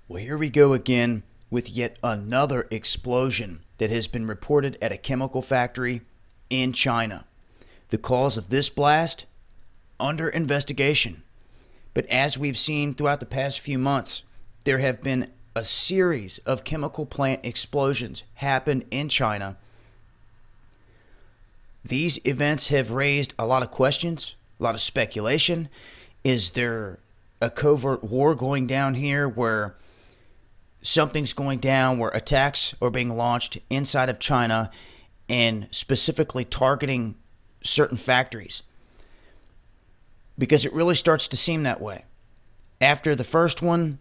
Well, here we go again with yet another explosion that has been reported at a chemical factory in China. The cause of this blast under investigation. But as we've seen throughout the past few months, there have been a series of chemical plant explosions happen in China. These events have raised a lot of questions, a lot of speculation. Is there a covert war going down here where something's going down, where attacks are being launched inside of China and specifically targeting certain factories? Because it really starts to seem that way. After the first one,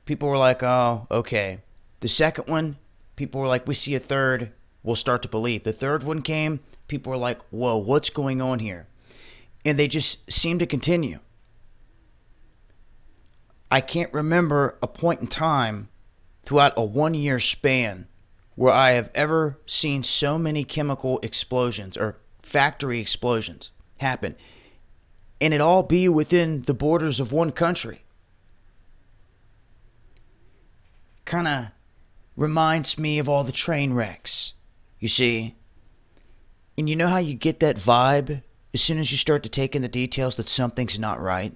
people were like, oh, okay. The second one, people were like, we see a third, we'll start to believe. The third one came, people were like, whoa, what's going on here? And they just seem to continue. I can't remember a point in time throughout a 1 year span where I have ever seen so many chemical explosions or factory explosions happen, and it all be within the borders of one country. Kind of reminds me of all the train wrecks, you see. And you know how you get that vibe as soon as you start to take in the details that something's not right?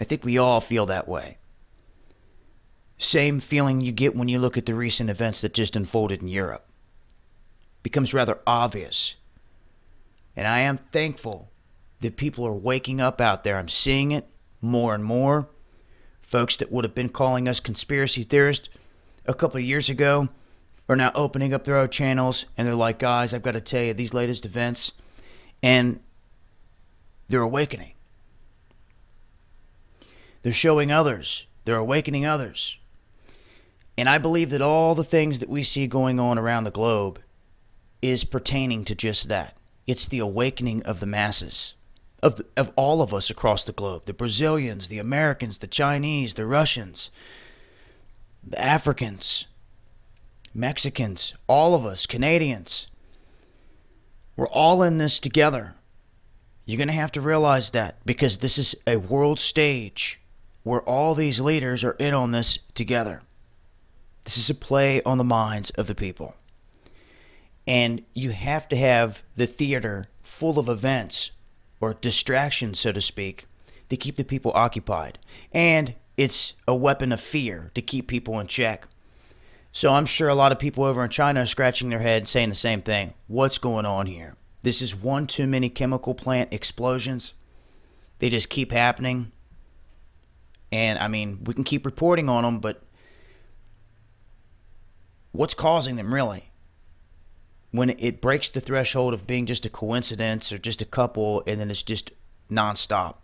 I think we all feel that way. Same feeling you get when you look at the recent events that just unfolded in Europe. Becomes rather obvious. And I am thankful that people are waking up out there. I'm seeing it more and more. Folks that would have been calling us conspiracy theorists a couple of years ago are now opening up their own channels, and they're like, guys, I've got to tell you these latest events, and they're awakening. They're showing others. They're awakening others. And I believe that all the things that we see going on around the globe is pertaining to just that. It's the awakening of the masses, of all of us across the globe. The Brazilians, the Americans, the Chinese, the Russians, the Africans, Mexicans, all of us, Canadians. We're all in this together. You're going to have to realize that, because this is a world stage where all these leaders are in on this together. This is a play on the minds of the people. And you have to have the theater full of events, or distractions, so to speak, to keep the people occupied. And it's a weapon of fear to keep people in check. So I'm sure a lot of people over in China are scratching their head saying the same thing. What's going on here? This is one too many chemical plant explosions. They just keep happening. And I mean, we can keep reporting on them, but what's causing them really? When it breaks the threshold of being just a coincidence or just a couple, and then it's just nonstop.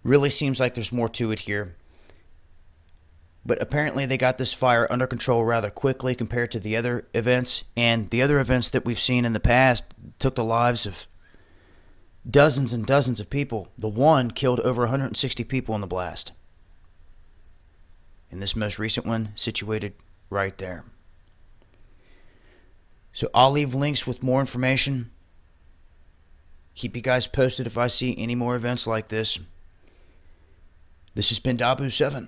Really seems like there's more to it here. But apparently they got this fire under control rather quickly compared to the other events. And the other events that we've seen in the past took the lives of dozens and dozens of people. The one killed over 160 people in the blast. And this most recent one situated right there. So I'll leave links with more information. Keep you guys posted if I see any more events like this. This has been Dabu7.